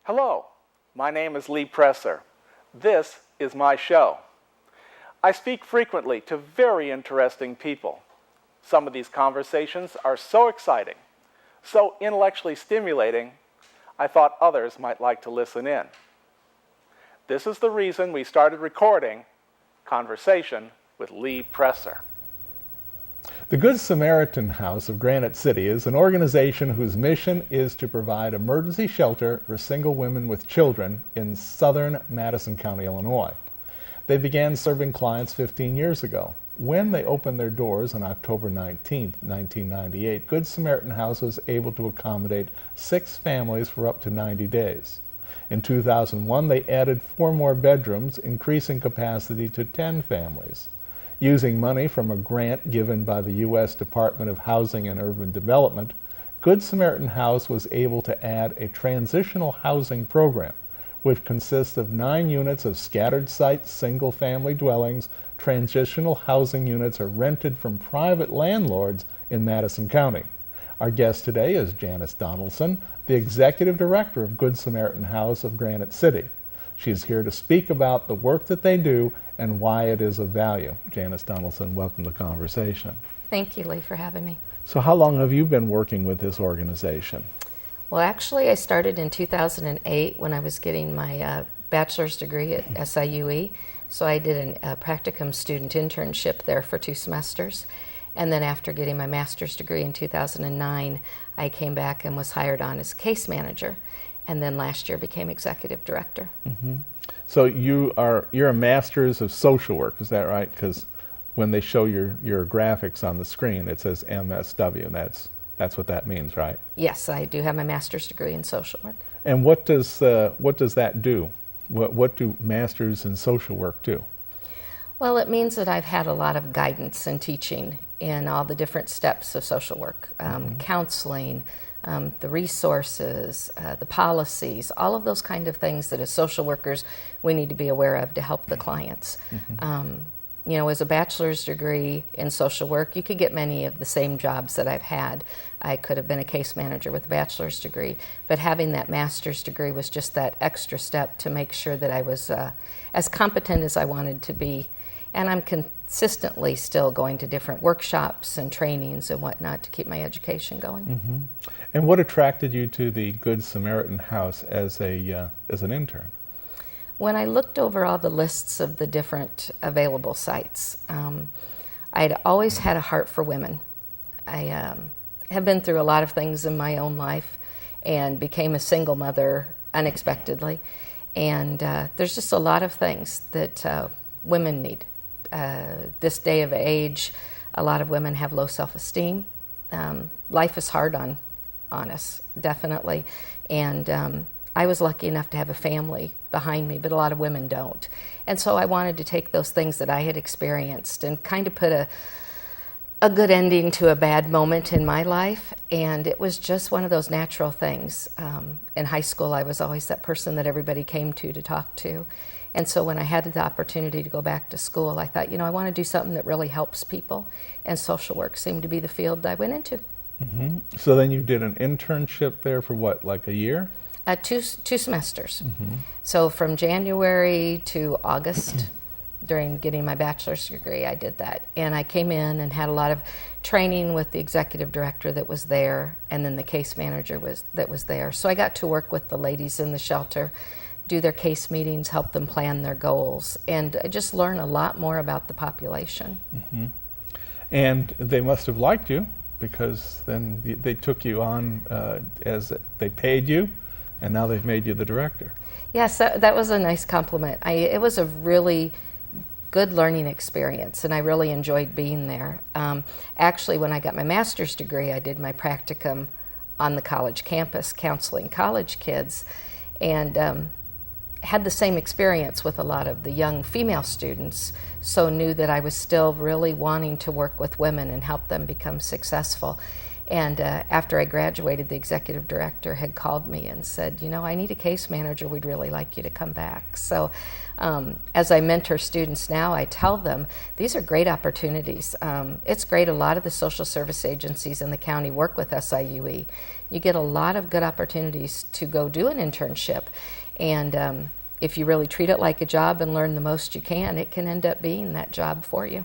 Hello, my name is Lee Presser. This is my show. I speak frequently to very interesting people. Some of these conversations are so exciting, so intellectually stimulating, I thought others might like to listen in. This is the reason we started recording Conversation with Lee Presser. The Good Samaritan House of Granite City is an organization whose mission is to provide emergency shelter for single women with children in southern Madison County, Illinois. They began serving clients 15 years ago. When they opened their doors on October 19, 1998, Good Samaritan House was able to accommodate 6 families for up to 90 days. In 2001, they added 4 more bedrooms, increasing capacity to 10 families. Using money from a grant given by the U.S. Department of Housing and Urban Development, Good Samaritan House was able to add a Transitional Housing Program, which consists of 9 units of scattered site single-family dwellings. Transitional housing units are rented from private landlords in Madison County. Our guest today is Janice Donaldson, the Executive Director of Good Samaritan House of Granite City. She's here to speak about the work that they do and why it is of value. Janice Donaldson, welcome to Conversation. Thank you, Lee, for having me. So how long have you been working with this organization? Well, actually, I started in 2008 when I was getting my bachelor's degree at SIUE. So I did a practicum student internship there for 2 semesters. And then after getting my master's degree in 2009, I came back and was hired on as case manager. And then last year became executive director. Mm-hmm. So you're a master's of social work, is that right? Because when they show your graphics on the screen, it says MSW. That's what that means, right? Yes, I do have my master's degree in social work. And what does that do? What do masters in social work do? Well, it means that I've had a lot of guidance and teaching in all the different steps of social work, counseling, the resources, the policies, all of those kind of things that as social workers we need to be aware of to help the clients. As a bachelor's degree in social work, you could get many of the same jobs that I've had. I could have been a case manager with a bachelor's degree, but having that master's degree was just that extra step to make sure that I was as competent as I wanted to be. And I'm consistently still going to different workshops and trainings and whatnot to keep my education going. Mm-hmm. And what attracted you to the Good Samaritan House as an intern? When I looked over all the lists of the different available sites, I'd always had a heart for women. I have been through a lot of things in my own life and became a single mother unexpectedly. And there's just a lot of things that women need. This day of age, a lot of women have low self-esteem. Life is hard on us, definitely. And I was lucky enough to have a family behind me, but a lot of women don't. And so I wanted to take those things that I had experienced and kind of put a good ending to a bad moment in my life. And it was just one of those natural things. In high school, I was always that person that everybody came to talk to. And so when I had the opportunity to go back to school, I thought, I want to do something that really helps people. And social work seemed to be the field I went into. Mm-hmm. So then you did an internship there for what, like a year? 2 semesters. Mm-hmm. So from January to August, during getting my bachelor's degree, I did that. And I came in and had a lot of training with the executive director that was there, and then the case manager that was there. So I got to work with the ladies in the shelter, do their case meetings, help them plan their goals, and just learn a lot more about the population. Mm-hmm. And they must have liked you, because then they took you on as they paid you, and now they've made you the director. Yes, that was a nice compliment. It was a really good learning experience, and I really enjoyed being there. Actually, when I got my master's degree, I did my practicum on the college campus counseling college kids, and had the same experience with a lot of the young female students, so knew that I was still really wanting to work with women and help them become successful. And after I graduated, the executive director had called me and said, you know, I need a case manager. We'd really like you to come back. So as I mentor students now, I tell them these are great opportunities. It's great. A lot of the social service agencies in the county work with SIUE. You get a lot of good opportunities to go do an internship. And if you really treat it like a job and learn the most you can, it can end up being that job for you.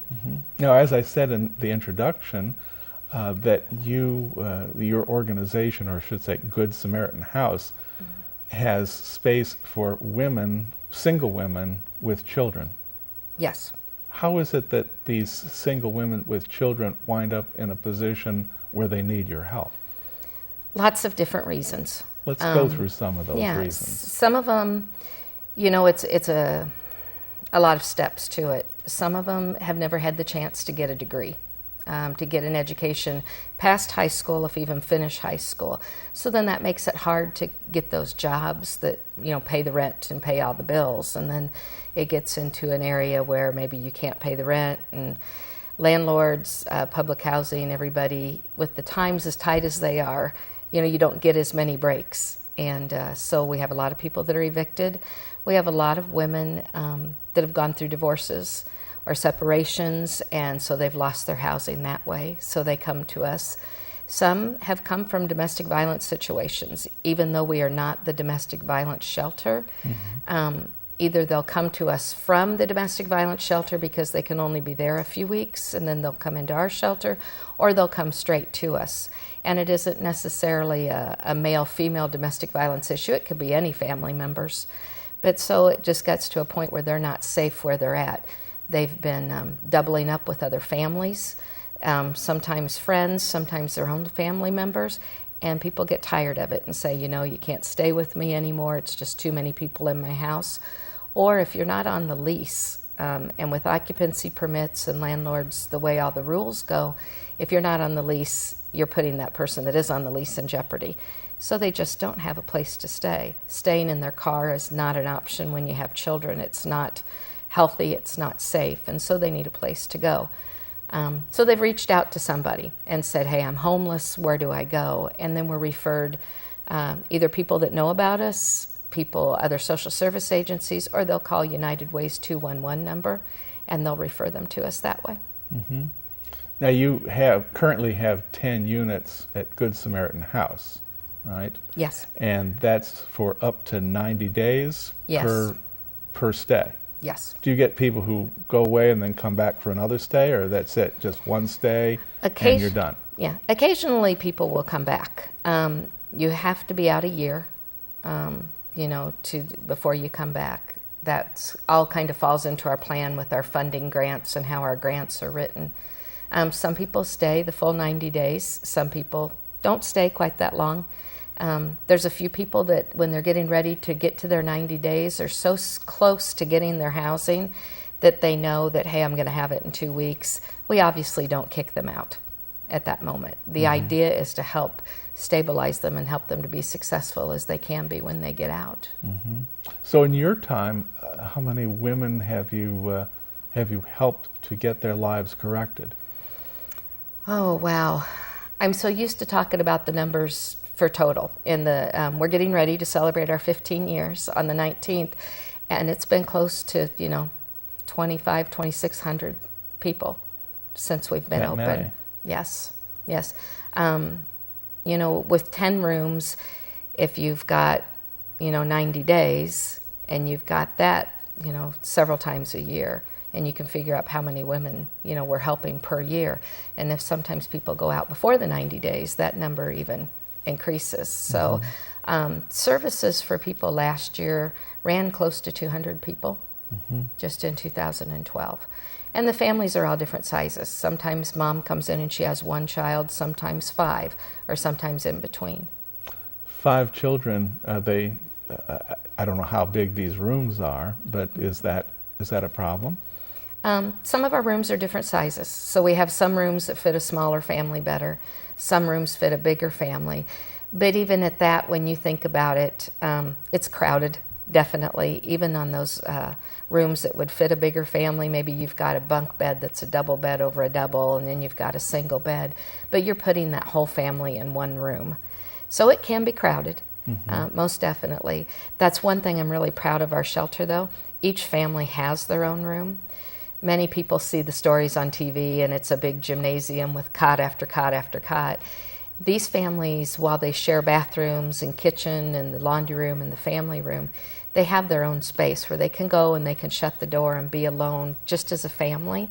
Now, as I said in the introduction, that your organization, or I should say Good Samaritan House, has space for women, single women with children. Yes. How is it that these single women with children wind up in a position where they need your help? Lots of different reasons. Let's go through some of those reasons. Some of them, you know, it's a lot of steps to it. Some of them have never had the chance to get a degree. To get an education past high school, if even finish high school. So then that makes it hard to get those jobs that, you know, pay the rent and pay all the bills. And then it gets into an area where maybe you can't pay the rent, and landlords, public housing, everybody, with the times as tight as they are, you know, you don't get as many breaks. And so we have a lot of people that are evicted. We have a lot of women that have gone through divorces or separations, and so they've lost their housing that way, so they come to us. Some have come from domestic violence situations, even though we are not the domestic violence shelter. Either they'll come to us from the domestic violence shelter because they can only be there a few weeks, and then they'll come into our shelter, or they'll come straight to us. And it isn't necessarily a male-female domestic violence issue. It could be any family members. But so it just gets to a point where they're not safe where they're at. They've been doubling up with other families, sometimes friends, sometimes their own family members, and people get tired of it and say, you know, you can't stay with me anymore, it's just too many people in my house. Or if you're not on the lease, and with occupancy permits and landlords, the way all the rules go, if you're not on the lease, you're putting that person that is on the lease in jeopardy. So they just don't have a place to stay. Staying in their car is not an option when you have children. It's not healthy, it's not safe, and so they need a place to go. So they've reached out to somebody and said, hey, I'm homeless, where do I go? And then we're referred either people that know about us, people, other social service agencies, or they'll call United Way's 211 number, and they'll refer them to us that way. Now you currently have 10 units at Good Samaritan House, right? Yes. And that's for up to 90 days per stay? Yes. Do you get people who go away and then come back for another stay, or that's it, just one stay and you're done? Yeah, occasionally people will come back. You have to be out a year, you know, before you come back. That all kind of falls into our plan with our funding grants and how our grants are written. Some people stay the full 90 days. Some people don't stay quite that long. There's a few people that when they're getting ready to get to their 90 days are so close to getting their housing that they know that, hey, I'm going to have it in 2 weeks. We obviously don't kick them out at that moment. The idea is to help stabilize them and help them to be successful as they can be when they get out. So in your time, how many women have you helped to get their lives corrected? Oh, wow. I'm so used to talking about the numbers for total. We're getting ready to celebrate our 15 years on the 19th, and it's been close to, you know, 2,600 people since we've been open. Many. Yes, yes. You know, with 10 rooms, if you've got, you know, 90 days, and you've got that, you know, several times a year, and you can figure out how many women, you know, we're helping per year. And if sometimes people go out before the 90 days, that number even increases. So services for people last year ran close to 200 people just in 2012. And the families are all different sizes. Sometimes mom comes in and she has one child, sometimes 5, or sometimes in between. 5 children, I don't know how big these rooms are, but is that a problem? Some of our rooms are different sizes. So we have some rooms that fit a smaller family better. Some rooms fit a bigger family. But even at that, when you think about it, it's crowded. definitely. Even on those rooms that would fit a bigger family, maybe you've got a bunk bed that's a double bed over a double, and then you've got a single bed, but you're putting that whole family in one room. So it can be crowded, most definitely. That's one thing I'm really proud of our shelter, though. Each family has their own room. Many people see the stories on TV, and it's a big gymnasium with cot after cot after cot. These families, while they share bathrooms and kitchen and the laundry room and the family room, they have their own space where they can go and they can shut the door and be alone just as a family.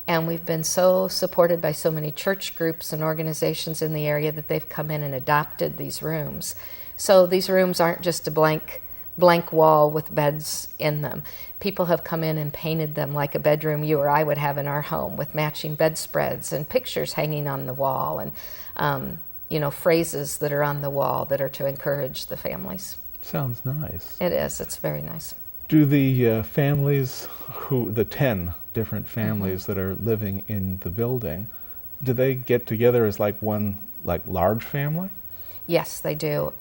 And we've been so supported by so many church groups and organizations in the area that they've come in and adopted these rooms. So these rooms aren't just a blank wall with beds in them. People have come in and painted them like a bedroom you or I would have in our home, with matching bedspreads and pictures hanging on the wall, and phrases that are on the wall that are to encourage the families. Sounds nice. It is. It's very nice. Do the families, the 10 different families that are living in the building, do they get together as one large family? Yes, they do.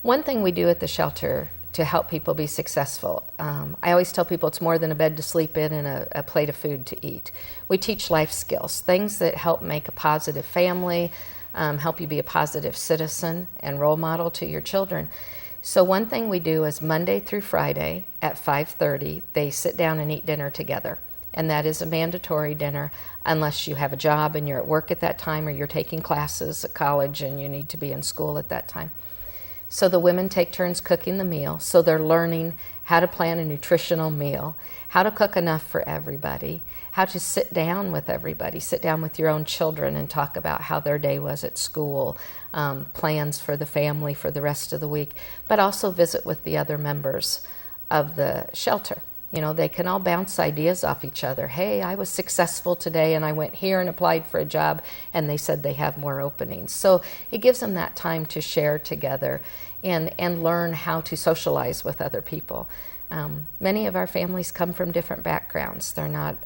One thing we do at the shelter to help people be successful, I always tell people it's more than a bed to sleep in and a plate of food to eat. We teach life skills, things that help make a positive family, help you be a positive citizen and role model to your children. So one thing we do is Monday through Friday at 5:30, they sit down and eat dinner together. And that is a mandatory dinner unless you have a job and you're at work at that time, or you're taking classes at college and you need to be in school at that time. So the women take turns cooking the meal. So they're learning how to plan a nutritional meal, how to cook enough for everybody, how to sit down with everybody, sit down with your own children and talk about how their day was at school, plans for the family for the rest of the week, but also visit with the other members of the shelter. They can all bounce ideas off each other. Hey, I was successful today and I went here and applied for a job and they said they have more openings. So it gives them that time to share together and learn how to socialize with other people. Many of our families come from different backgrounds. They're not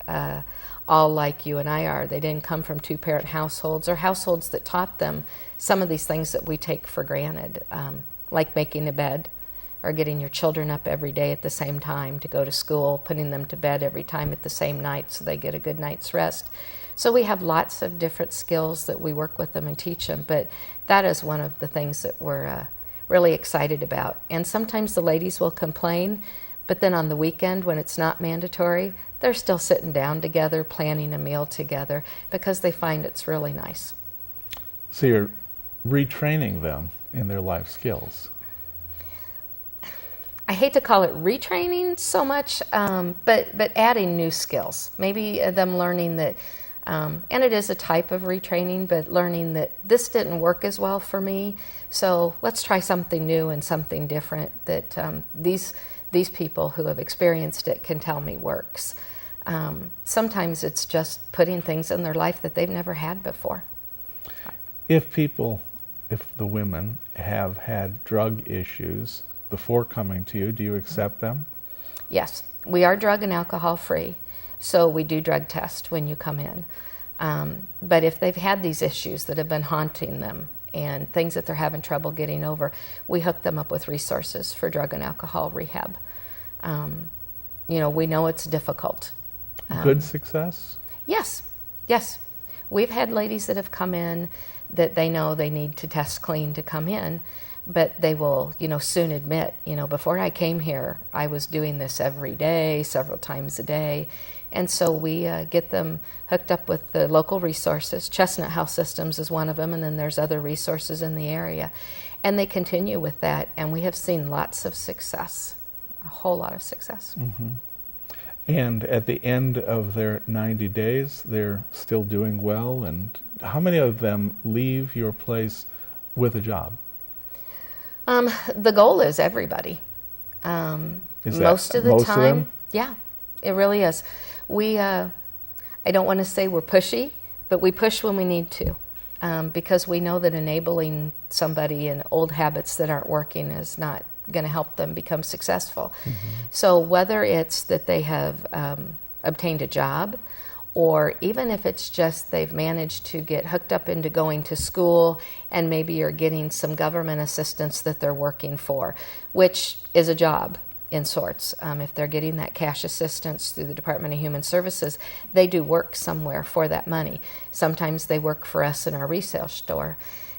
all like you and I are. They didn't come from two-parent households or households that taught them some of these things that we take for granted, like making a bed, or getting your children up every day at the same time to go to school, putting them to bed every time at the same night so they get a good night's rest. So we have lots of different skills that we work with them and teach them, but that is one of the things that we're really excited about. And sometimes the ladies will complain, but then on the weekend when it's not mandatory, they're still sitting down together, planning a meal together, because they find it's really nice. So you're retraining them in their life skills. I hate to call it retraining so much, but adding new skills. Maybe them learning that, and it is a type of retraining, but learning that this didn't work as well for me, so let's try something new and something different that these people who have experienced it can tell me works. Sometimes it's just putting things in their life that they've never had before. If the women have had drug issues before coming to you, do you accept them? Yes, we are drug and alcohol free, so we do drug test when you come in. But if they've had these issues that have been haunting them and things that they're having trouble getting over, we hook them up with resources for drug and alcohol rehab. We know it's difficult. Good success? Yes. We've had ladies that have come in that they know they need to test clean to come in, but they will, soon admit, before I came here, I was doing this every day, several times a day. And so we get them hooked up with the local resources. Chestnut Health Systems is one of them, and then there's other resources in the area. And they continue with that, and we have seen lots of success, a whole lot of success. Mm-hmm. And at the end of their 90 days, they're still doing well. And how many of them leave your place with a job? The goal is everybody. Most of the time, yeah, it really is. We, I don't want to say we're pushy, but we push when we need to, because we know that enabling somebody in old habits that aren't working is not going to help them become successful. Mm-hmm. So whether it's that they have obtained a job, or even if it's just they've managed to get hooked up into going to school and maybe you're getting some government assistance that they're working for, which is a job. in sorts. If they're getting that cash assistance through the Department of Human Services, they do work somewhere for that money. Sometimes they work for us in our resale store.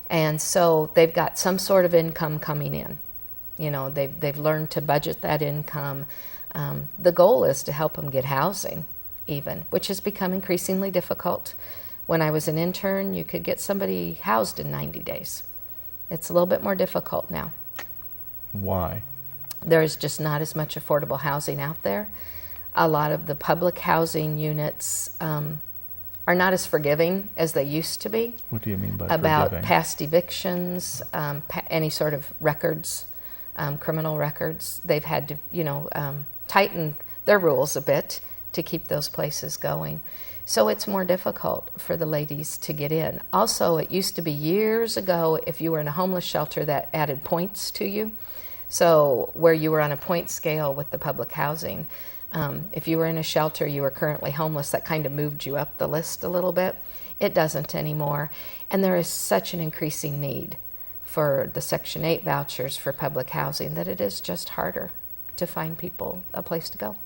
And so they've got some sort of income coming in. You know, they've learned to budget that income. The goal is to help them get housing even, which has become increasingly difficult. When I was an intern, you could get somebody housed in 90 days. It's a little bit more difficult now. Why? There's just not as much affordable housing out there. A lot of the public housing units are not as forgiving as they used to be. What do you mean by about forgiving? Past evictions, any sort of records, criminal records. They've had to, tighten their rules a bit to keep those places going. So it's more difficult for the ladies to get in. Also, it used to be years ago, if you were in a homeless shelter, that added points to you. So where you were on a point scale with the public housing, if you were in a shelter, you were currently homeless, that kind of moved you up the list a little bit. It doesn't anymore. And there is such an increasing need for the Section 8 vouchers for public housing that it is just harder to find people a place to go.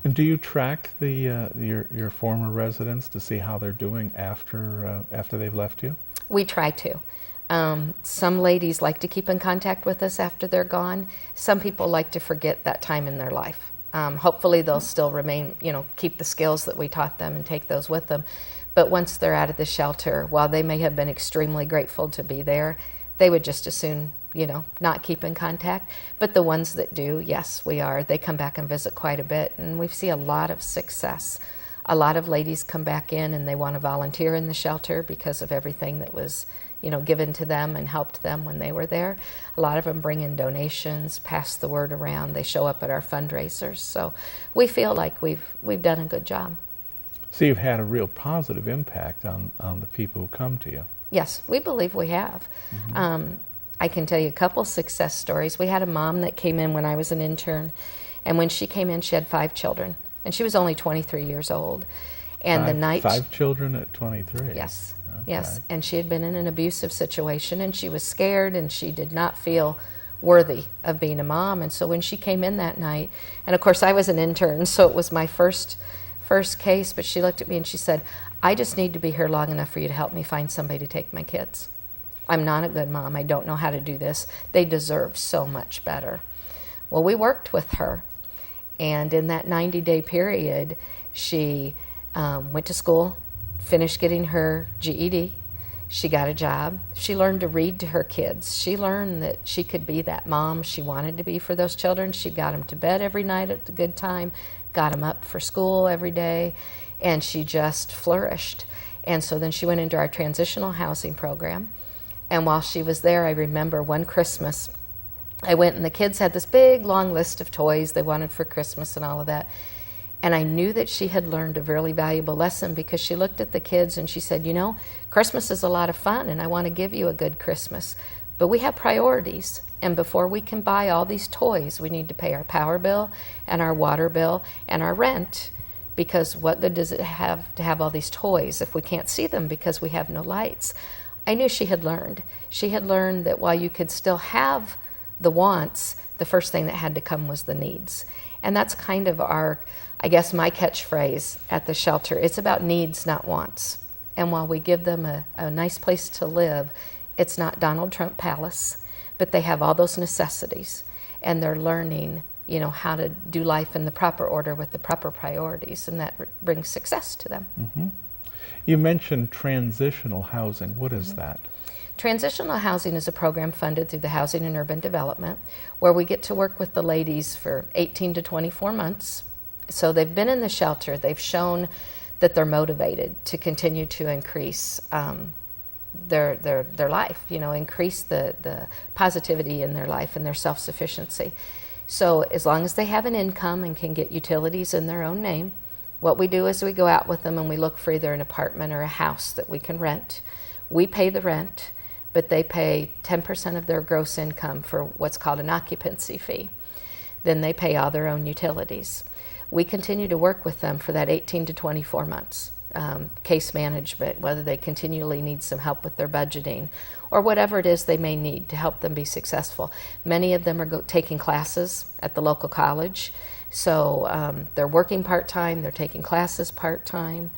And do you track your former residents to see how they're doing after they've left you? We try to. Some ladies like to keep in contact with us after they're gone. Some people like to forget that time in their life. Hopefully they'll still remain, keep the skills that we taught them and take those with them. But once they're out of the shelter, while they may have been extremely grateful to be there, they would just as soon, not keep in contact. But the ones that do, yes, we are. They come back and visit quite a bit, and we see a lot of success. A lot of ladies come back in and they want to volunteer in the shelter because of everything that was given to them and helped them when they were there. A lot of them bring in donations, pass the word around. They show up at our fundraisers. So we feel like we've done a good job. So you've had a real positive impact on the people who come to you. Yes, we believe we have. Mm-hmm. I can tell you a couple success stories. We had a mom that came in when I was an intern, and when she came in, she had 5 children, and she was only 23 years old. And the night 5 children at 23. Yes. Okay. Yes, and she had been in an abusive situation, and she was scared, and she did not feel worthy of being a mom. And so when she came in that night, and of course I was an intern, so it was my first case, but she looked at me and she said, "I just need to be here long enough for you to help me find somebody to take my kids. I'm not a good mom. I don't know how to do this. They deserve so much better." Well, we worked with her, and in that 90-day period, she went to school, finished getting her GED. She got a job. She learned to read to her kids. She learned that she could be that mom she wanted to be for those children. She got them to bed every night at a good time, got them up for school every day, and she just flourished. And so then she went into our Transitional Housing Program. And while she was there, I remember one Christmas, I went and the kids had this big, long list of toys they wanted for Christmas and all of that. And I knew that she had learned a really valuable lesson because she looked at the kids and she said, Christmas is a lot of fun and I want to give you a good Christmas, but we have priorities. And before we can buy all these toys, we need to pay our power bill and our water bill and our rent, because what good does it have to have all these toys if we can't see them because we have no lights? I knew she had learned. She had learned that while you could still have the wants, the first thing that had to come was the needs. And that's kind of my catchphrase at the shelter. It's about needs, not wants. And while we give them a nice place to live, it's not Donald Trump Palace, but they have all those necessities. And they're learning, how to do life in the proper order with the proper priorities, and that brings success to them. Mm-hmm. You mentioned transitional housing. What is that? Transitional housing is a program funded through the Housing and Urban Development, where we get to work with the ladies for 18 to 24 months. So they've been in the shelter. They've shown that they're motivated to continue to increase their life, increase the positivity in their life and their self-sufficiency. So as long as they have an income and can get utilities in their own name, what we do is we go out with them and we look for either an apartment or a house that we can rent. We pay the rent, but they pay 10% of their gross income for what's called an occupancy fee. Then they pay all their own utilities. We continue to work with them for that 18 to 24 months. case management, whether they continually need some help with their budgeting, or whatever it is they may need to help them be successful. Many of them are taking classes at the local college, so they're working part-time, they're taking classes part-time,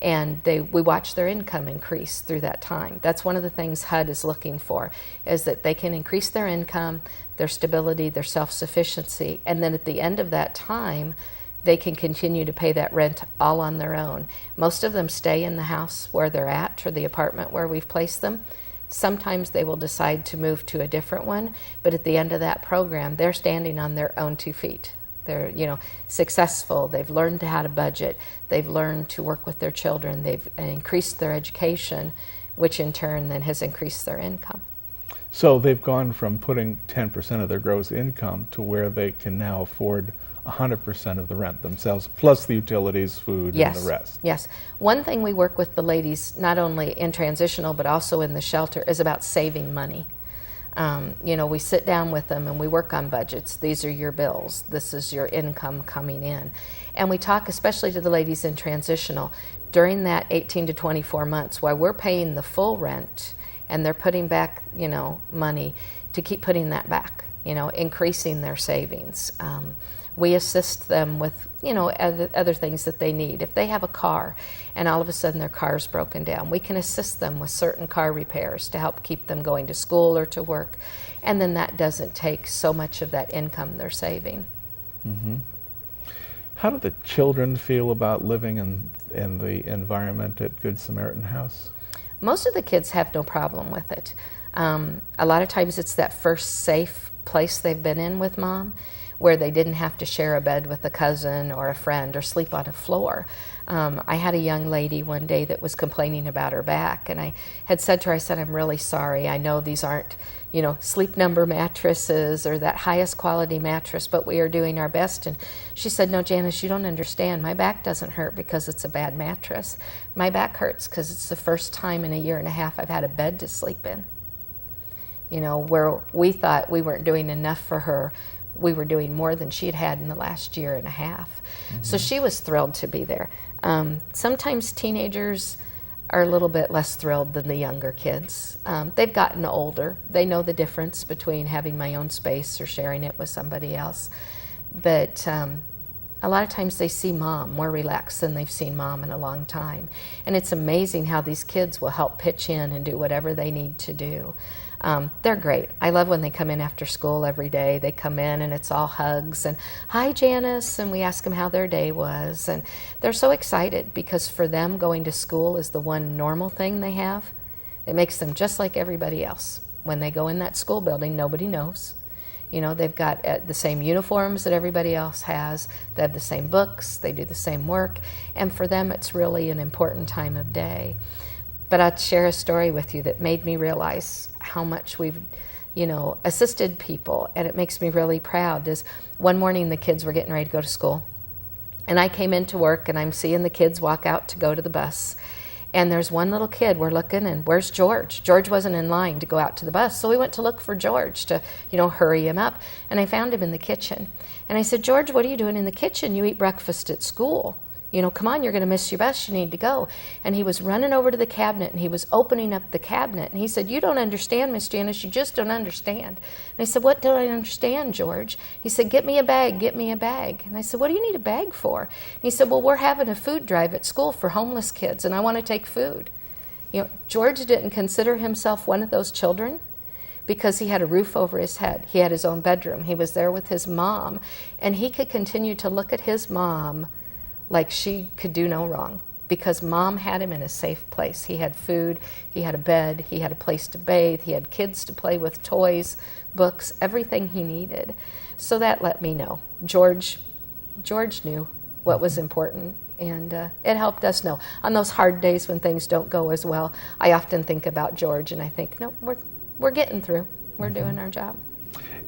and we watch their income increase through that time. That's one of the things HUD is looking for, is that they can increase their income, their stability, their self-sufficiency, and then at the end of that time, they can continue to pay that rent all on their own. Most of them stay in the house where they're at, or the apartment where we've placed them. Sometimes they will decide to move to a different one, but at the end of that program, they're standing on their own 2 feet. They're, successful. They've learned how to budget. They've learned to work with their children. They've increased their education, which in turn then has increased their income. So they've gone from putting 10% of their gross income to where they can now afford 100% of the rent themselves, plus the utilities, food, and the rest. Yes. One thing we work with the ladies, not only in transitional but also in the shelter, is about saving money. We sit down with them and we work on budgets. These are your bills. This is your income coming in. And we talk especially to the ladies in transitional during that 18 to 24 months while we're paying the full rent and they're putting back, money to keep putting that back, increasing their savings. We assist them with, other things that they need. If they have a car and all of a sudden their car's broken down, we can assist them with certain car repairs to help keep them going to school or to work. And then that doesn't take so much of that income they're saving. Mm-hmm. How do the children feel about living in the environment at Good Samaritan House? Most of the kids have no problem with it. A lot of times it's that first safe place they've been in with mom, where they didn't have to share a bed with a cousin or a friend or sleep on a floor. I had a young lady one day that was complaining about her back, and I had said to her, I'm really sorry. I know these aren't, Sleep Number mattresses or that highest quality mattress, but we are doing our best. And she said, no, Janice, you don't understand. My back doesn't hurt because it's a bad mattress. My back hurts because it's the first time in a year and a half I've had a bed to sleep in. Where we thought we weren't doing enough for her, we were doing more than she'd had in the last year and a half. Mm-hmm. So she was thrilled to be there. Sometimes teenagers are a little bit less thrilled than the younger kids. They've gotten older. They know the difference between having my own space or sharing it with somebody else. But a lot of times they see mom more relaxed than they've seen mom in a long time. And it's amazing how these kids will help pitch in and do whatever they need to do. They're great. I love when they come in after school every day. They come in and it's all hugs and, hi, Janice, and we ask them how their day was. And they're so excited because for them, going to school is the one normal thing they have. It makes them just like everybody else. When they go in that school building, nobody knows. They've got the same uniforms that everybody else has. They have the same books. They do the same work. And for them, it's really an important time of day. But I'll share a story with you that made me realize how much we've, assisted people, and it makes me really proud. Is one morning the kids were getting ready to go to school, and I came into work and I'm seeing the kids walk out to go to the bus. And there's one little kid, we're looking, and where's George? George wasn't in line to go out to the bus, so we went to look for George to, hurry him up. And I found him in the kitchen. And I said, George, what are you doing in the kitchen? You eat breakfast at school. Come on, you're going to miss your bus, you need to go. And he was running over to the cabinet, and he was opening up the cabinet. And he said, you don't understand, Miss Janice, you just don't understand. And I said, what don't I understand, George? He said, get me a bag, get me a bag. And I said, what do you need a bag for? And he said, well, we're having a food drive at school for homeless kids, and I want to take food. George didn't consider himself one of those children because he had a roof over his head. He had his own bedroom. He was there with his mom, and he could continue to look at his mom like she could do no wrong because mom had him in a safe place. He had food, he had a bed, he had a place to bathe, he had kids to play with, toys, books, everything he needed. So that let me know. George knew what was important, and it helped us know. On those hard days when things don't go as well, I often think about George and I think, no, we're getting through. We're doing our job.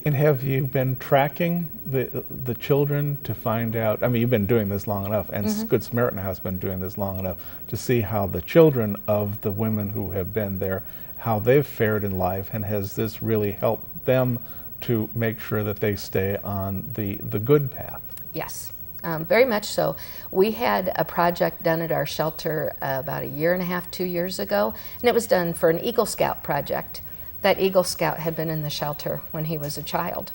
And have you been tracking the children to find out, you've been doing this long enough, and Good Samaritan House has been doing this long enough to see how the children of the women who have been there, how they've fared in life, and has this really helped them to make sure that they stay on the good path? Yes. Very much so. We had a project done at our shelter about 1.5 years, 2 years ago, and it was done for an Eagle Scout project. That Eagle Scout had been in the shelter when he was a child.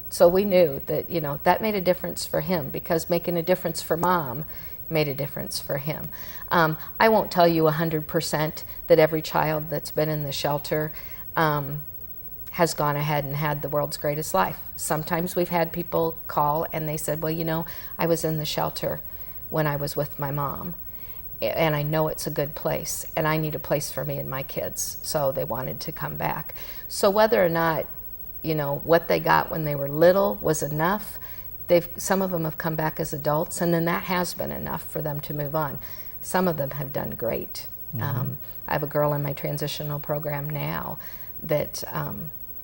So we knew that, you know, that made a difference for him, because making a difference for Mom made a difference for him. I won't tell you 100% that every child that's been in the shelter has gone ahead and had the world's greatest life. Sometimes we've had people call and they said, well, you know, I was in the shelter when I was with my mom, and I know it's a good place, and I need a place for me and my kids, so they wanted to come back. So whether or not, you know, what they got when they were little was enough, some of them have come back as adults, and then that has been enough for them to move on. Some of them have done great. I have a girl in my transitional program now that,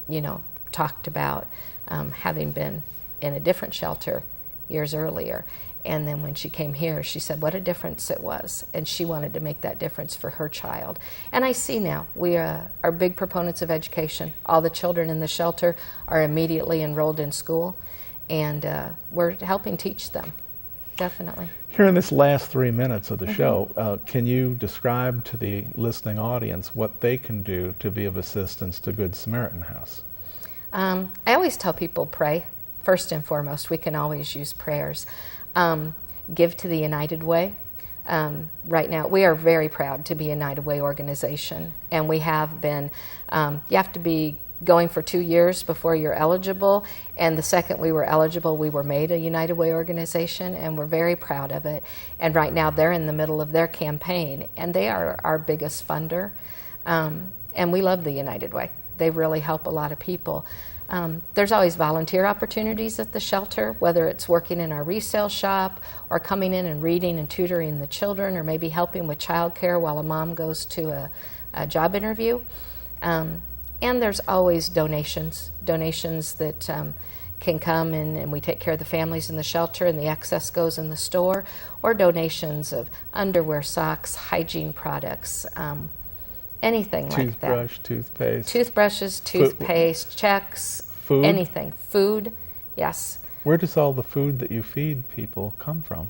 you know, talked about having been in a different shelter years earlier. And then when she came here, she said what a difference it was. And she wanted to make that difference for her child. And I see now, we are big proponents of education. All the children in the shelter are immediately enrolled in school, and we're helping teach them, definitely. Here in this last 3 minutes of the show, can you describe to the listening audience what they can do to be of assistance to Good Samaritan House? I always tell people pray. First and foremost, we can always use prayers. Give to the United Way. Right now, we are very proud to be a United Way organization, and we have been. You have to be going for 2 years before you're eligible, and the second we were eligible, we were made a United Way organization, and we're very proud of it. And right now they're in the middle of their campaign, and they are our biggest funder, and we love the United Way. They really help a lot of people. There's always volunteer opportunities at the shelter, whether it's working in our resale shop or coming in and reading and tutoring the children, or maybe helping with childcare while a mom goes to a job interview. And there's always donations that can come in, and we take care of the families in the shelter, and the excess goes in the store, or donations of underwear, socks, hygiene products, anything like that. Toothbrush, toothpaste. Toothbrushes, toothpaste, checks, food? Anything. Food, yes. Where does all the food that you feed people come from?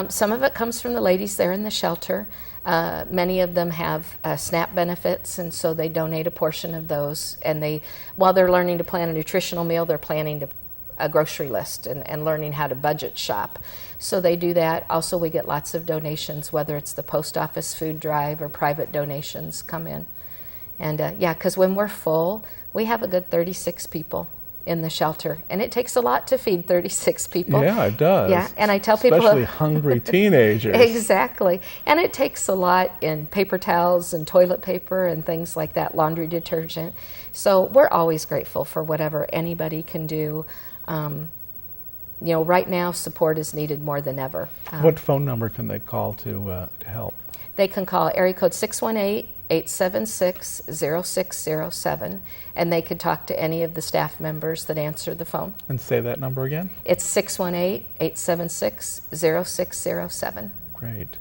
Some of it comes from the ladies there in the shelter. Many of them have SNAP benefits, and so they donate a portion of those. And while they're learning to plan a nutritional meal, they're planning a grocery list and learning how to budget shop. So they do that. Also, we get lots of donations, whether it's the post office food drive or private donations come in. And yeah, because when we're full, we have a good 36 people in the shelter, and it takes a lot to feed 36 people. Yeah, it does. Yeah, and I tell people, especially hungry teenagers. Exactly, and it takes a lot in paper towels and toilet paper and things like that, laundry detergent. So we're always grateful for whatever anybody can do. You know, right now support is needed more than ever. What phone number can they call to help? They can call area code 618-876-0607, and they could talk to any of the staff members that answer the phone. And say that number again? It's 618-876-0607. Great.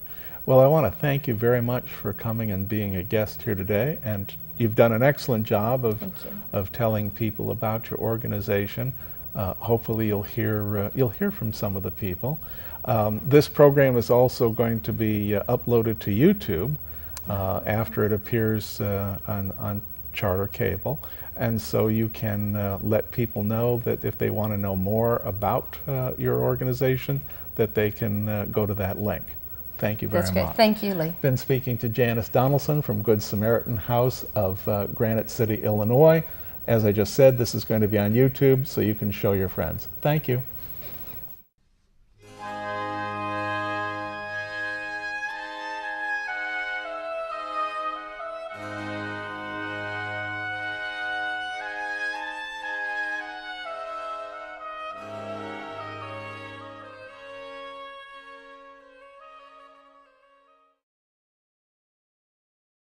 Well, I want to thank you very much for coming and being a guest here today, and you've done an excellent job of telling people about your organization. Hopefully you'll hear from some of the people. This program is also going to be uploaded to YouTube after it appears on Charter Cable, and so you can let people know that if they want to know more about your organization, that they can go to that link. Thank you very much. That's great. Thank you, Lee. Been speaking to Janice Donaldson from Good Samaritan House of Granite City, Illinois. As I just said, this is going to be on YouTube, so you can show your friends. Thank you.